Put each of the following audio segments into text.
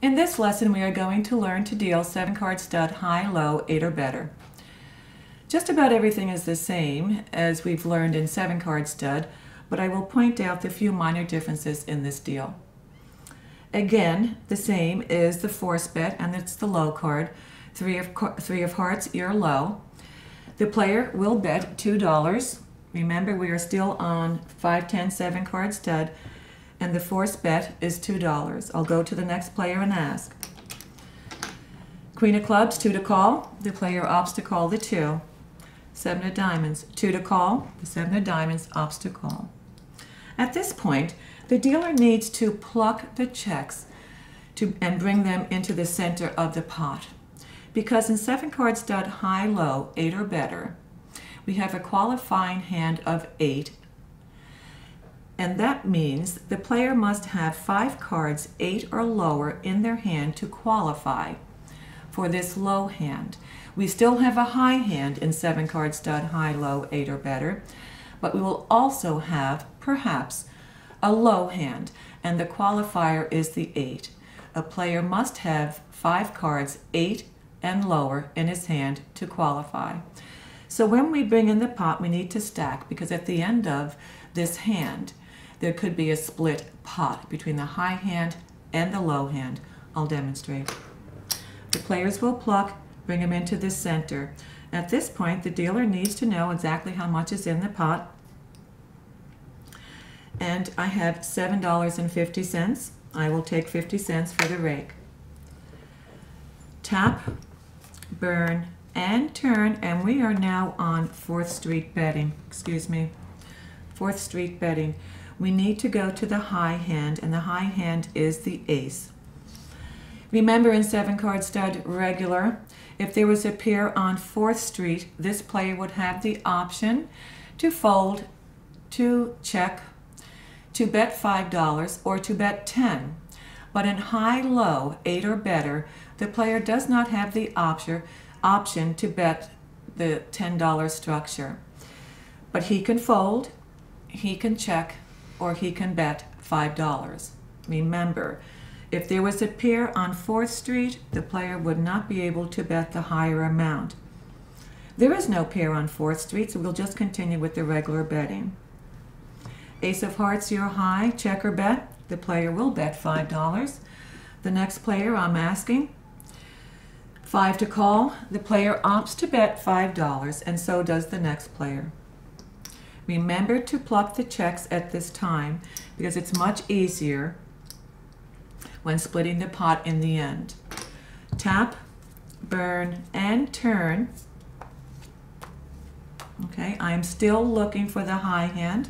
In this lesson, we are going to learn to deal 7-card stud high, low, 8 or better. Just about everything is the same as we've learned in 7-card stud, but I will point out the few minor differences in this deal. Again, the same is the force bet, and it's the low card. Three of hearts, you're low. The player will bet $2. Remember, we are still on 5, 10, 7-card stud, and the force bet is $2. I'll go to the next player and ask. Queen of clubs, 2 to call. The player opts to call the 2. 7 of diamonds, 2 to call. The 7 of diamonds opts to call. At this point, the dealer needs to pluck the checks and bring them into the center of the pot. Because in 7-card stud high, low, 8 or better, we have a qualifying hand of 8. And that means the player must have 5 cards 8 or lower in their hand to qualify for this low hand. We still have a high hand in 7-card stud high, low, 8 or better, but we will also have perhaps a low hand, and the qualifier is the 8. A player must have 5 cards 8 and lower in his hand to qualify. So when we bring in the pot, we need to stack, because at the end of this hand there could be a split pot between the high hand and the low hand. I'll demonstrate. The players will pluck, bring them into the center. At this point, the dealer needs to know exactly how much is in the pot. And I have $7.50. I will take 50 cents for the rake. Tap, burn, and turn, and we are now on 4th Street betting. 4th Street betting. We need to go to the high hand, and the high hand is the ace. Remember, in 7-card stud regular, if there was a pair on 4th Street, this player would have the option to fold, to check, to bet $5, or to bet 10. But in high, low, 8 or better, the player does not have the option to bet the $10 structure. But he can fold, he can check, or he can bet $5. Remember, if there was a pair on 4th Street, the player would not be able to bet the higher amount. There is no pair on 4th Street, so we'll just continue with the regular betting. Ace of hearts, you're high, check or bet. The player will bet $5. The next player, I'm asking. 5 to call. The player opts to bet $5, and so does the next player. Remember to pluck the checks at this time, because it's much easier when splitting the pot in the end. Tap, burn, and turn. Okay, I'm still looking for the high hand,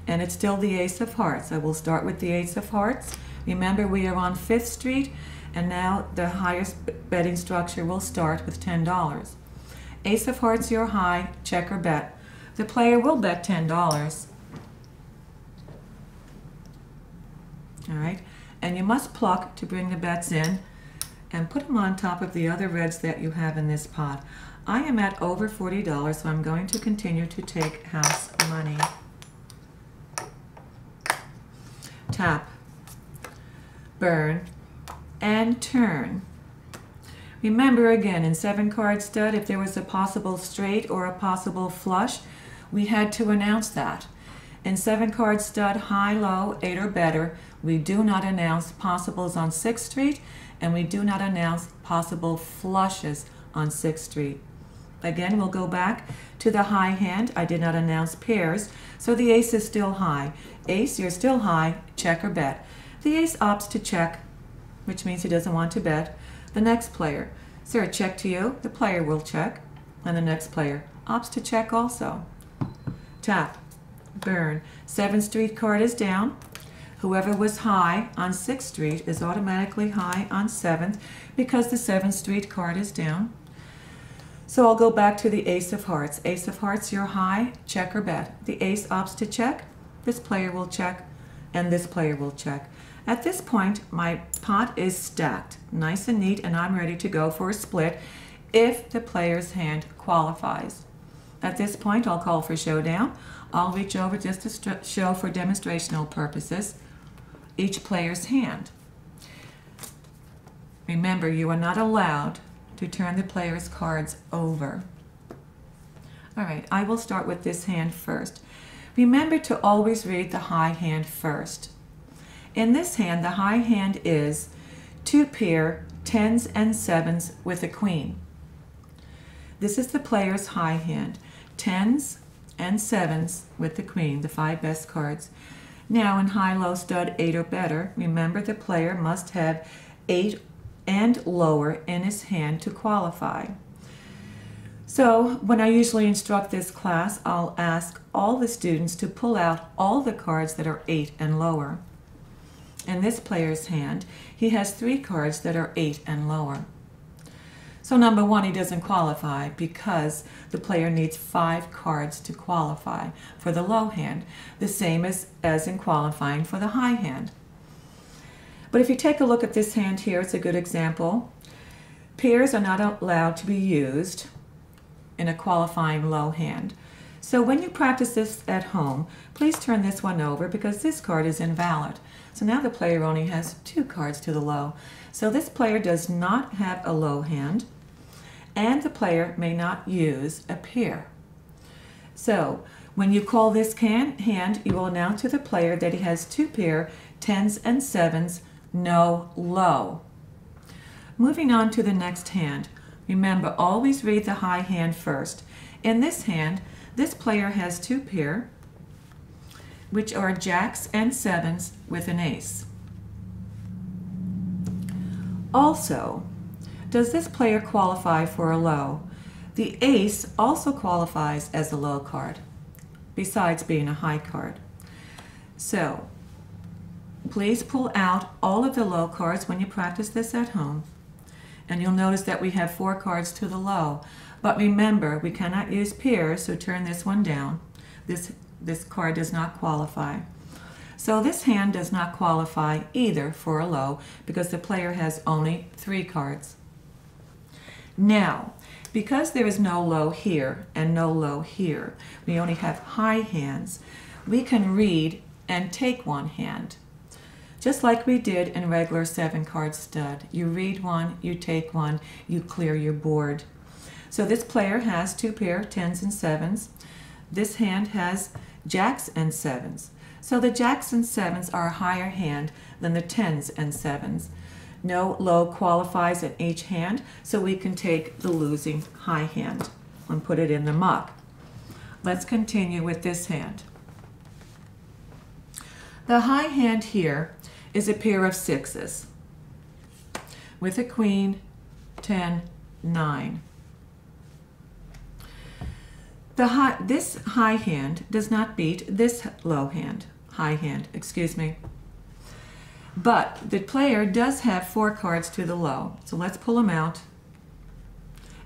and it's still the ace of hearts. I will start with the ace of hearts. Remember, we are on 5th Street, and now the highest betting structure will start with $10. Ace of hearts, you're high, check or bet. The player will bet $10. All right, and you must pluck to bring the bets in and put them on top of the other reds that you have in this pot. I am at over $40, so I'm going to continue to take house money. Tap, burn, and turn. Remember, again, in 7-card stud, if there was a possible straight or a possible flush, we had to announce that. In 7-card stud high, low, 8 or better, we do not announce possibles on 6th Street, and we do not announce possible flushes on 6th Street. Again, we'll go back to the high hand. I did not announce pairs, so the ace is still high. Ace, you're still high, check or bet. The ace opts to check, which means he doesn't want to bet. The next player, sir, check to you. The player will check, and the next player opts to check also. Tap, burn. 7th Street card is down. Whoever was high on 6th Street is automatically high on 7th, because the 7th Street card is down. So I'll go back to the ace of hearts. Ace of hearts, you're high, check or bet. The ace opts to check. This player will check, and this player will check. At this point, my pot is stacked, nice and neat, and I'm ready to go for a split if the player's hand qualifies. At this point, I'll call for showdown. I'll reach over just to show for demonstrational purposes each player's hand. Remember, you are not allowed to turn the player's cards over. All right, I will start with this hand first. Remember to always read the high hand first. In this hand, the high hand is 2 pair, 10s and 7s with a queen. This is the player's high hand, 10s and 7s with the queen, the 5 best cards. Now in high-low stud 8 or better, remember the player must have 8 and lower in his hand to qualify. So when I usually instruct this class, I'll ask all the students to pull out all the cards that are 8 and lower. In this player's hand, he has 3 cards that are 8 and lower. So number 1, he doesn't qualify because the player needs 5 cards to qualify for the low hand, the same as in qualifying for the high hand. But if you take a look at this hand here, it's a good example. Pairs are not allowed to be used in a qualifying low hand. So when you practice this at home, please turn this one over because this card is invalid. So now the player only has 2 cards to the low. So this player does not have a low hand, and the player may not use a pair. So when you call this hand, you will announce to the player that he has 2 pair, 10s and 7s, no low. Moving on to the next hand. Remember, always read the high hand first. In this hand, this player has 2 pair, which are jacks and 7s with an ace. Also, does this player qualify for a low? The ace also qualifies as a low card, besides being a high card. So, please pull out all of the low cards when you practice this at home. And you'll notice that we have 4 cards to the low. But remember, we cannot use pairs, so turn this one down. This card does not qualify. So this hand does not qualify either for a low because the player has only 3 cards. Now, because there is no low here and no low here, we only have high hands, we can read and take one hand. Just like we did in regular 7-card stud. You read one, you take one, you clear your board. So this player has 2 pair, 10s and 7s. This hand has jacks and 7s. So the jacks and 7s are a higher hand than the 10s and 7s. No low qualifies in each hand, so we can take the losing high hand and put it in the muck. Let's continue with this hand. The high hand here is a pair of 6s with a queen, 10, 9. This high hand does not beat this low hand, high hand, excuse me. But the player does have 4 cards to the low, so let's pull them out.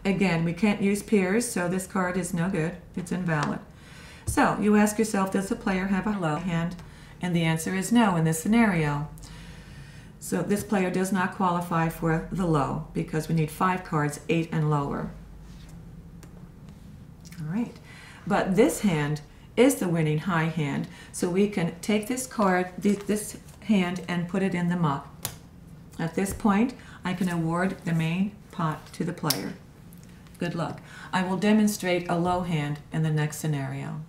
Again, we can't use pairs, so this card is no good, it's invalid. So you ask yourself, does the player have a low hand? And the answer is no in this scenario. So this player does not qualify for the low because we need 5 cards, 8 and lower. All right, but this hand is the winning high hand, so we can take this card, this hand, and put it in the muck. At this point, I can award the main pot to the player. Good luck. I will demonstrate a low hand in the next scenario.